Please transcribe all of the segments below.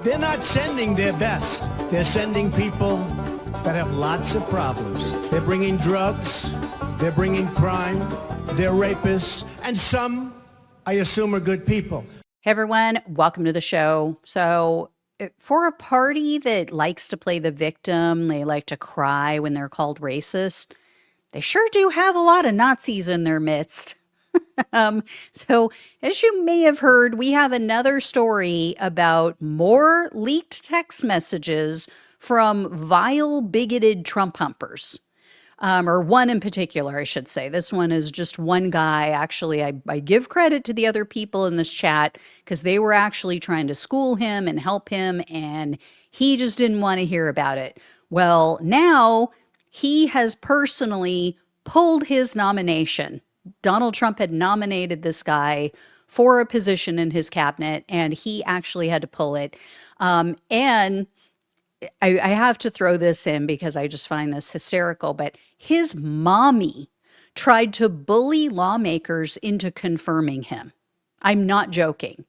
They're not sending their best. They're sending people that have lots of problems. They're bringing drugs, they're bringing crime, they're rapists, and some, I assume, are good people. Hey everyone, welcome to the show. So for a party that likes to play the victim, they like to cry when they're called racist, they sure do have a lot of Nazis in their midst. So as you may have heard, we have another story about more leaked text messages from vile, bigoted Trump humpers. Or one in particular, I should say. This one is just one guy. Actually, I give credit to the other people in this chat because they were actually trying to school him and help him, and he just didn't want to hear about it. Well, now he has personally pulled his nomination. Donald Trump had nominated this guy for a position in his cabinet, and he actually had to pull it. And I have to throw this in because I just find this hysterical, but his mommy tried to bully lawmakers into confirming him. I'm not joking.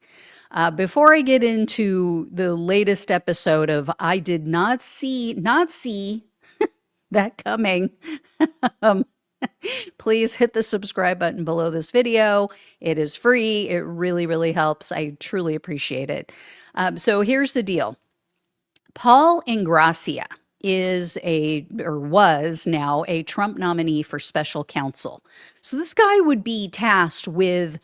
Before I get into the latest episode of I did not see that coming, please hit the subscribe button below this video. It is free. It really, really helps. I truly appreciate it. So here's the deal. Paul Ingrassia was now a Trump nominee for special counsel. So this guy would be tasked with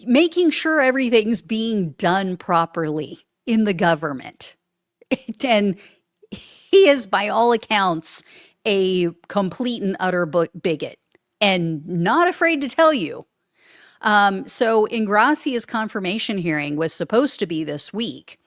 making sure everything's being done properly in the government. And he is, by all accounts, a complete and utter bigot and not afraid to tell you. So Ingrassia's confirmation hearing was supposed to be this week.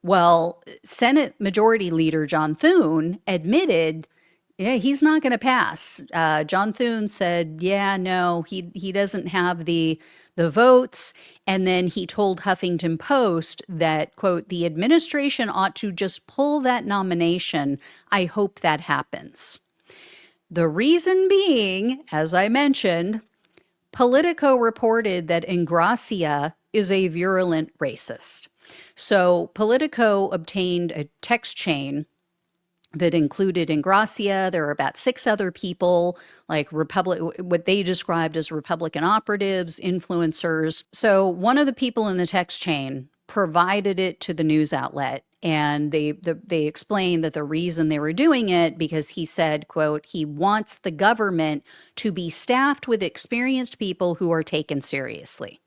Well, Senate Majority Leader John Thune admitted, he's not going to pass. John Thune said, no, he doesn't have the votes. And then he told Huffington Post that, quote, the administration ought to just pull that nomination. I hope that happens. The reason being, as I mentioned, Politico reported that Ingrassia is a virulent racist. So Politico obtained a text chain that included Ingrassia. There were about 6 other people, like what they described as Republican operatives, influencers. So one of the people in the text chain provided it to the news outlet, and they explained that the reason they were doing it because he said, quote, he wants the government to be staffed with experienced people who are taken seriously.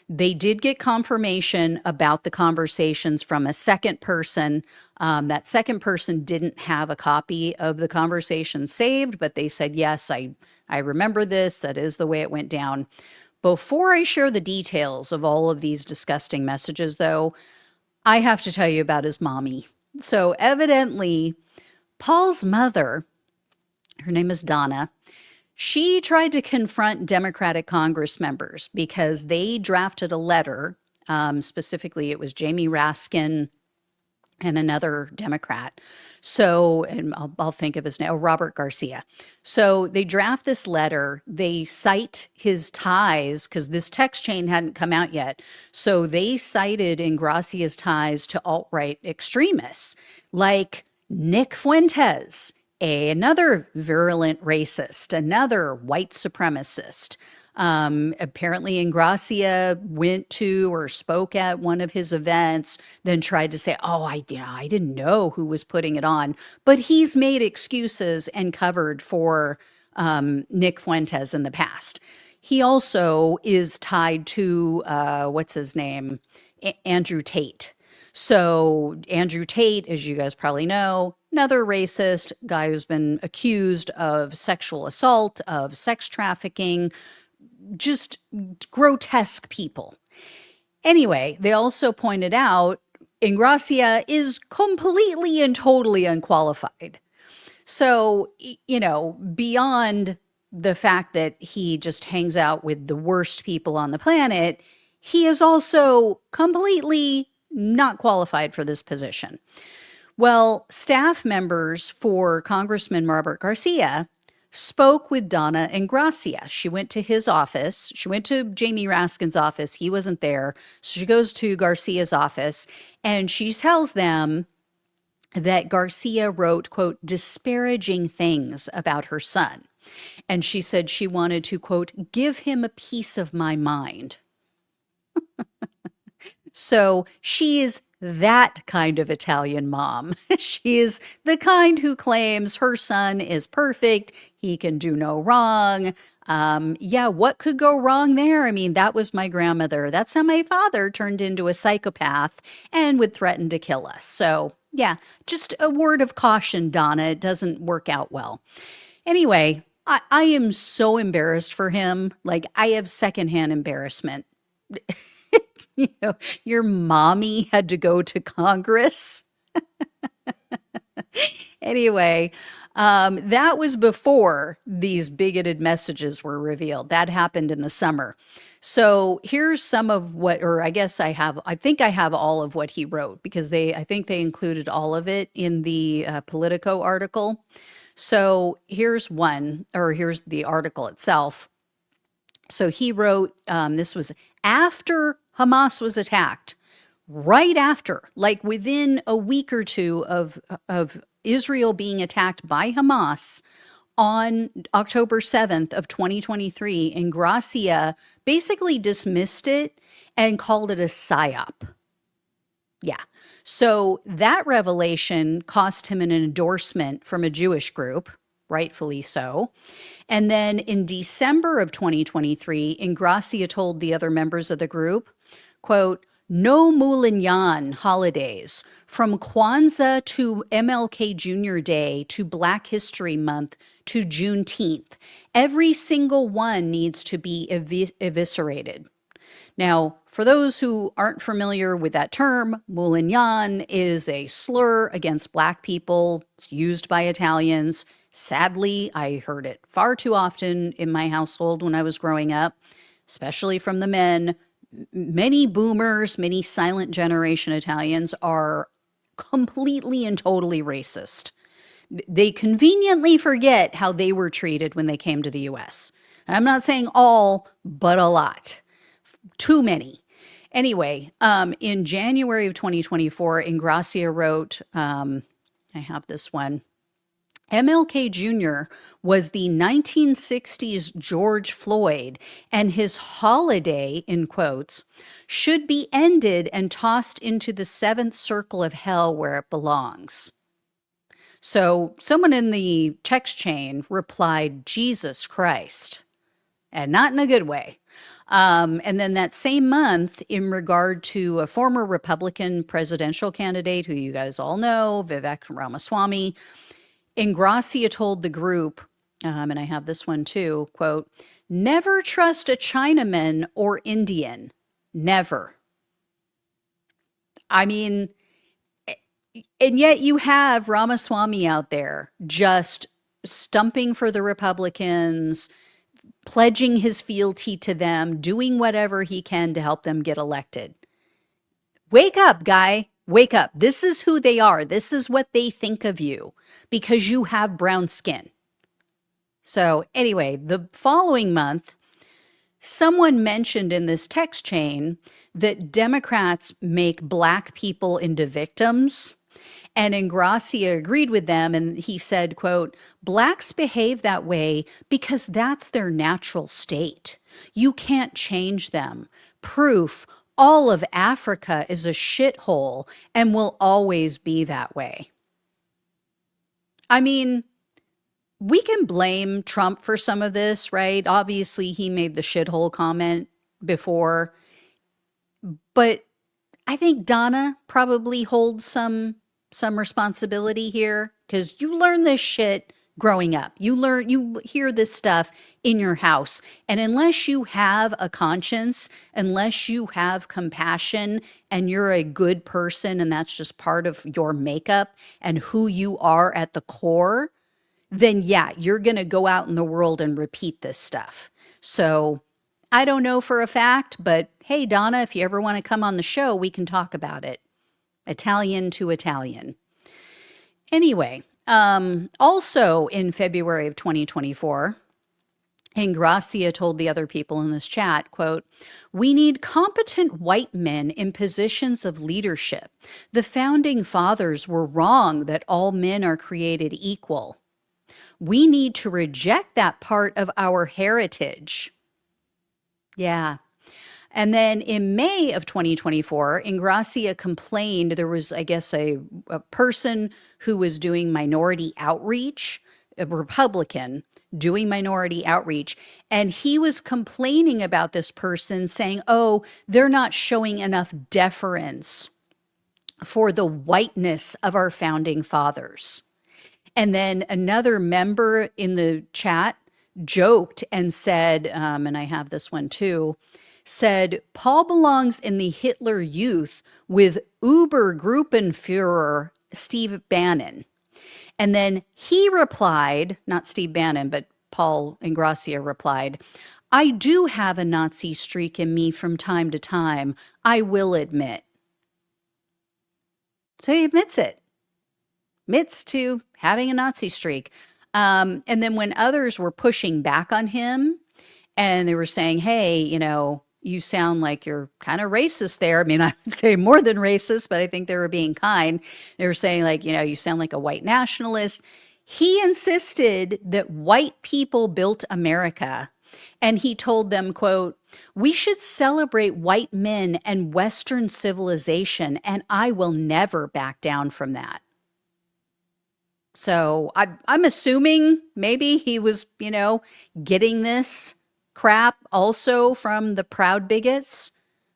They did get confirmation about the conversations from a second person. That second person didn't have a copy of the conversation saved, but they said, yes, I remember this. That is the way it went down. Before I share the details of all of these disgusting messages, though, I have to tell you about his mommy. So evidently, Paul's mother, her name is Donna, she tried to confront Democratic Congress members because they drafted a letter. Specifically, it was Jamie Raskin and another Democrat. So, and I'll think of his name, Robert Garcia. So they draft this letter. They cite his ties because this text chain hadn't come out yet. So they cited Ingrassia's ties to alt-right extremists like Nick Fuentes, another virulent racist, another white supremacist. Apparently Ingrassia went to or spoke at one of his events, then tried to say, I didn't know who was putting it on. But he's made excuses and covered for Nick Fuentes in the past. He also is tied to, what's his name? Andrew Tate. So Andrew Tate, as you guys probably know, another racist guy who's been accused of sexual assault, of sex trafficking, just grotesque people. Anyway, they also pointed out Ingrassia is completely and totally unqualified. So, beyond the fact that he just hangs out with the worst people on the planet, he is also completely not qualified for this position. Well, staff members for Congressman Robert Garcia spoke with Donna Ingrassia. She went to his office. She went to Jamie Raskin's office. He wasn't there. So she goes to Garcia's office and she tells them that Garcia wrote, quote, disparaging things about her son. And she said she wanted to, quote, give him a piece of my mind. So she is that kind of Italian mom. She is the kind who claims her son is perfect. He can do no wrong. Yeah, what could go wrong there? I mean, that was my grandmother. That's how my father turned into a psychopath and would threaten to kill us. So yeah, just a word of caution, Donna. It doesn't work out well. Anyway, I am so embarrassed for him. Like, I have secondhand embarrassment. You know, your mommy had to go to Congress. Anyway, that was before these bigoted messages were revealed. That happened in the summer. So here's some of what, or I think I have all of what he wrote because I think they included all of it in the Politico article. So here's the article itself. So he wrote, this was after Hamas was attacked, right after, like within a week or two of Israel being attacked by Hamas on October 7th of 2023, Ingrassia basically dismissed it and called it a psyop. Yeah. So that revelation cost him an endorsement from a Jewish group, rightfully so. And then in December of 2023, Ingrassia told the other members of the group, quote, no Mulanyan holidays, from Kwanzaa to MLK Jr. Day to Black History Month to Juneteenth. Every single one needs to be eviscerated. Now, for those who aren't familiar with that term, Mulanyan is a slur against Black people. It's used by Italians. Sadly, I heard it far too often in my household when I was growing up, especially from the men. Many boomers, many silent generation Italians are completely and totally racist. They conveniently forget how they were treated when they came to the US. I'm not saying all, but a lot. Too many. Anyway, in January of 2024, Ingrassia wrote, I have this one. MLK Jr. was the 1960s George Floyd, and his holiday, in quotes, should be ended and tossed into the seventh circle of hell where it belongs. So someone in the text chain replied, Jesus Christ, and not in a good way. And then that same month, in regard to a former Republican presidential candidate who you guys all know, Vivek Ramaswamy, Ingrassia told the group, and I have this one too, quote, never trust a Chinaman or Indian. Never. I mean, and yet you have Ramaswamy out there just stumping for the Republicans, pledging his fealty to them, doing whatever he can to help them get elected. Wake up, guy. Wake up. This is who they are. This is what they think of you because you have brown skin. So anyway, the following month, someone mentioned in this text chain that Democrats make Black people into victims. And Ingrassia agreed with them, and he said, quote, Blacks behave that way because that's their natural state. You can't change them. Proof, all of Africa is a shithole and will always be that way. I mean, we can blame Trump for some of this, right? Obviously, he made the shithole comment before, but I think Donna probably holds some responsibility here because you learn this shit growing up. You hear this stuff in your house. And unless you have a conscience, unless you have compassion and you're a good person and that's just part of your makeup and who you are at the core, then yeah, you're going to go out in the world and repeat this stuff. So I don't know for a fact, but hey, Donna, if you ever want to come on the show, we can talk about it. Italian to Italian. Anyway, Also in February of 2024, Ingrassia told the other people in this chat, quote, "We need competent white men in positions of leadership. The founding fathers were wrong that all men are created equal. We need to reject that part of our heritage." Yeah. And then in May of 2024, Ingrassia complained there was, I guess, a person who was doing minority outreach, a Republican doing minority outreach, and he was complaining about this person saying, oh, they're not showing enough deference for the whiteness of our founding fathers. And then another member in the chat joked and said, and I have this one too, said, Paul belongs in the Hitler Youth with Obergruppenführer Steve Bannon. And then he replied, not Steve Bannon, but Paul Ingrassia replied, I do have a Nazi streak in me from time to time, I will admit. So he admits it. Admits to having a Nazi streak. And then when others were pushing back on him and they were saying, hey, you know, you sound like you're kind of racist there. I mean, I would say more than racist, but I think they were being kind. They were saying like, you know, you sound like a white nationalist. He insisted that white people built America. And he told them, quote, we should celebrate white men and Western civilization, and I will never back down from that. So I'm assuming maybe he was, you know, getting this crap also from the Proud Bigots,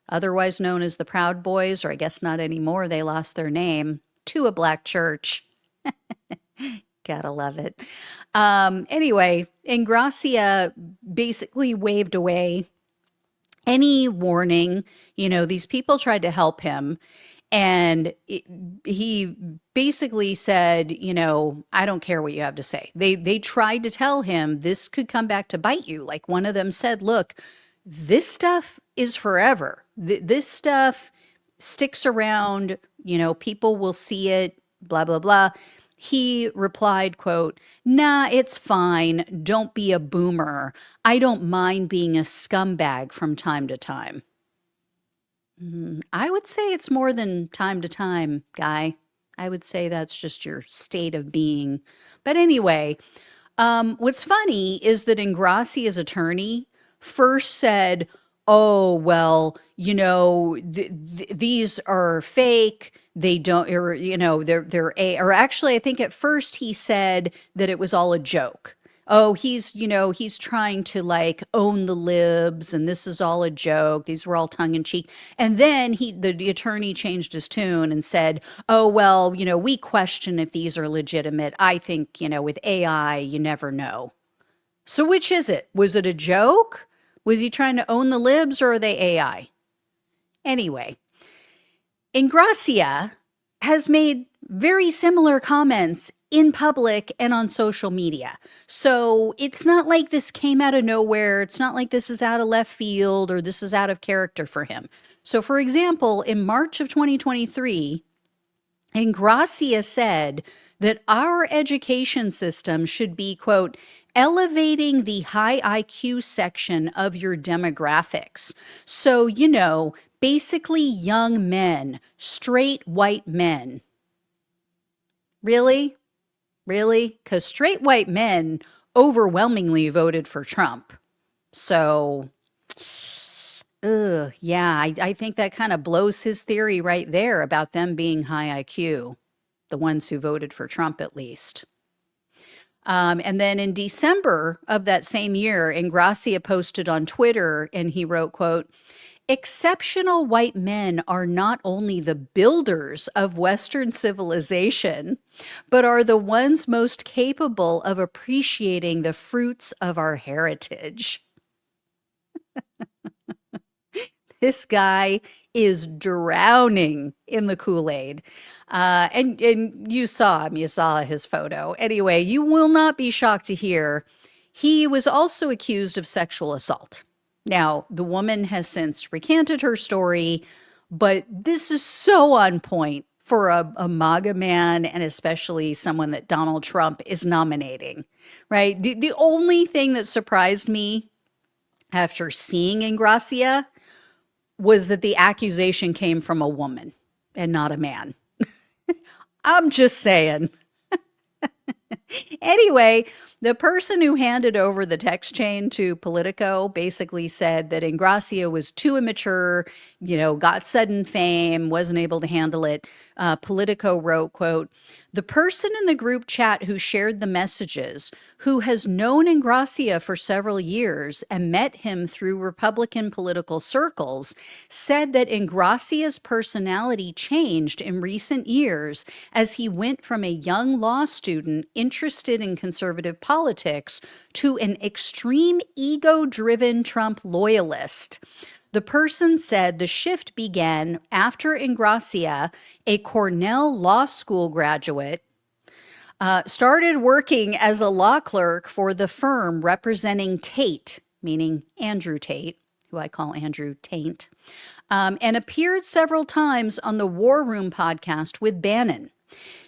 otherwise known as the Proud Boys, or I guess not anymore. They lost their name to a black church. Gotta love it. Anyway, Ingrassia basically waved away any warning. You know, these people tried to help him. And he basically said, you know, I don't care what you have to say. They tried to tell him this could come back to bite you. Like one of them said, look, this stuff is forever. This stuff sticks around, you know, people will see it, blah, blah, blah. He replied, quote, nah, it's fine. Don't be a boomer. I don't mind being a scumbag from time to time. I would say it's more than time to time, guy. I would say that's just your state of being. But anyway, what's funny is that Ingrassia's attorney first said, oh, well, you know, these are fake. They don't, or, you know, or actually, I think at first he said that it was all a joke. Oh, he's, you know, he's trying to like own the libs and this is all a joke. These were all tongue in cheek. And then the attorney changed his tune and said, oh, well, you know, we question if these are legitimate. I think, you know, with AI, you never know. So which is it? Was it a joke? Was he trying to own the libs or are they AI? Anyway, Ingrassia has made very similar comments in public and on social media. So it's not like this came out of nowhere. It's not like this is out of left field or this is out of character for him. So for example, in March of 2023, Ingrassia said that our education system should be, quote, elevating the high IQ section of your demographics. So, you know, basically young men, straight white men. Really? Really? Because straight white men overwhelmingly voted for Trump. So, yeah, I think that kind of blows his theory right there about them being high IQ, the ones who voted for Trump at least. And then in December of that same year, Ingrassia posted on Twitter and he wrote, quote, exceptional white men are not only the builders of Western civilization, but are the ones most capable of appreciating the fruits of our heritage. This guy is drowning in the Kool-Aid. And you saw him, you saw his photo. Anyway, you will not be shocked to hear he was also accused of sexual assault. Now, the woman has since recanted her story, but this is so on point for a MAGA man, and especially someone that Donald Trump is nominating, right? The only thing that surprised me after seeing Ingrassia was that the accusation came from a woman and not a man. I'm just saying. Anyway, the person who handed over the text chain to Politico basically said that Ingrassia was too immature, got sudden fame, wasn't able to handle it. Politico wrote, quote, "The person in the group chat who shared the messages, who has known Ingrassia for several years and met him through Republican political circles, said that Ingrassia's personality changed in recent years as he went from a young law student interested in conservative politics to an extreme ego-driven Trump loyalist. The person said the shift began after Ingrassia, a Cornell Law School graduate, started working as a law clerk for the firm representing Tate, meaning Andrew Tate, who I call Andrew Taint, and appeared several times on the War Room podcast with Bannon.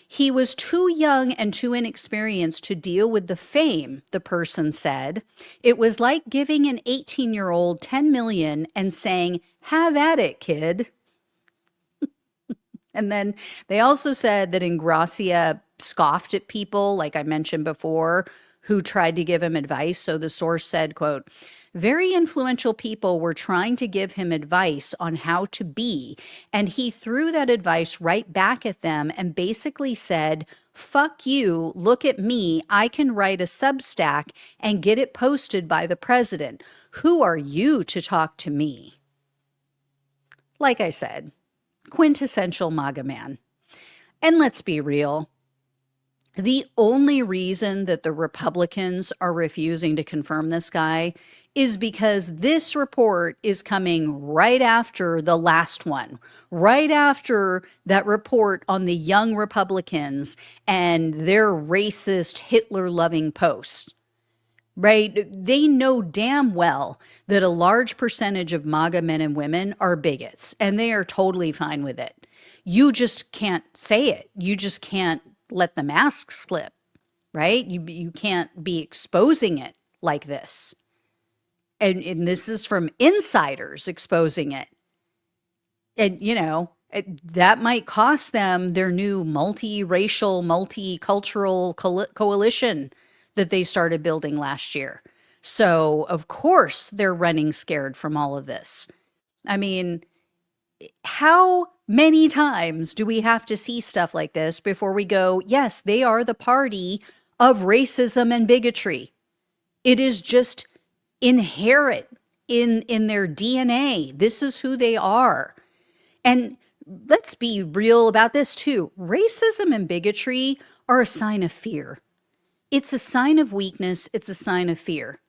He was too young and too inexperienced to deal with the fame," the person said. "It was like giving an 18-year-old 10 million and saying, 'Have at it, kid.'" And then they also said that Ingrassia scoffed at people, like I mentioned before, who tried to give him advice. So the source said, quote, "Very influential people were trying to give him advice on how to be, and he threw that advice right back at them and basically said, 'Fuck you, look at me, I can write a Substack and get it posted by the president. Who are you to talk to me?'" Like I said, quintessential MAGA man. And let's be real. The only reason that the Republicans are refusing to confirm this guy is because this report is coming right after the last one, right after that report on the young Republicans and their racist, Hitler-loving post, right? They know damn well that a large percentage of MAGA men and women are bigots, and they are totally fine with it. You just can't say it. You just can't let the mask slip, right? You can't be exposing it like this. And this is from insiders exposing it. And, that might cost them their new multiracial, multicultural coalition that they started building last year. So, of course, they're running scared from all of this. I mean, how many times do we have to see stuff like this before we go, yes, they are the party of racism and bigotry? It is just inherent in their DNA. This is who they are. And let's be real about this too. Racism and bigotry are a sign of fear. It's a sign of weakness. It's a sign of fear.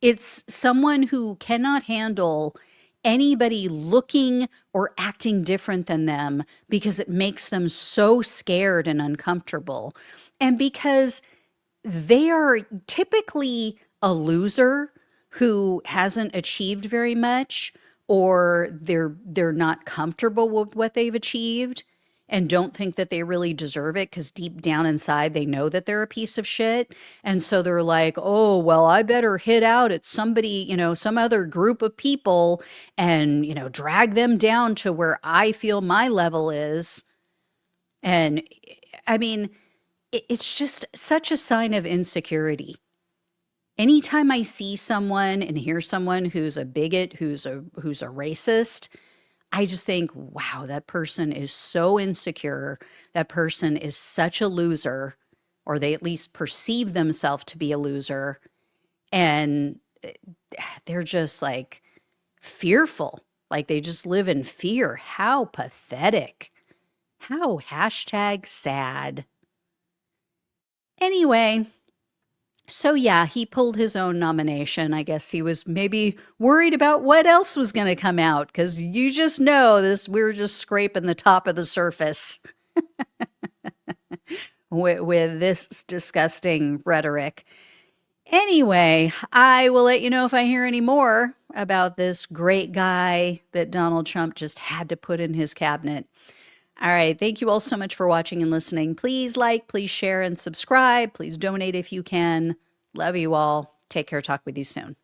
It's someone who cannot handle anybody looking or acting different than them because it makes them so scared and uncomfortable. And because they are typically a loser who hasn't achieved very much, or they're not comfortable with what they've achieved and don't think that they really deserve it because deep down inside they know that they're a piece of shit. And so they're like, oh, well, I better hit out at somebody, some other group of people and, drag them down to where I feel my level is. And I mean, it's just such a sign of insecurity. Anytime I see someone and hear someone who's a bigot, who's a racist, I just think, wow, that person is so insecure. That person is such a loser, or they at least perceive themselves to be a loser. And they're just like fearful, like they just live in fear. How pathetic. How #sad. Anyway. So yeah, he pulled his own nomination. I guess he was maybe worried about what else was going to come out, because you just know this, we're just scraping the top of the surface with this disgusting rhetoric. Anyway, I will let you know if I hear any more about this great guy that Donald Trump just had to put in his cabinet. All right. Thank you all so much for watching and listening. Please like, please share, and subscribe. Please donate if you can. Love you all. Take care. Talk with you soon.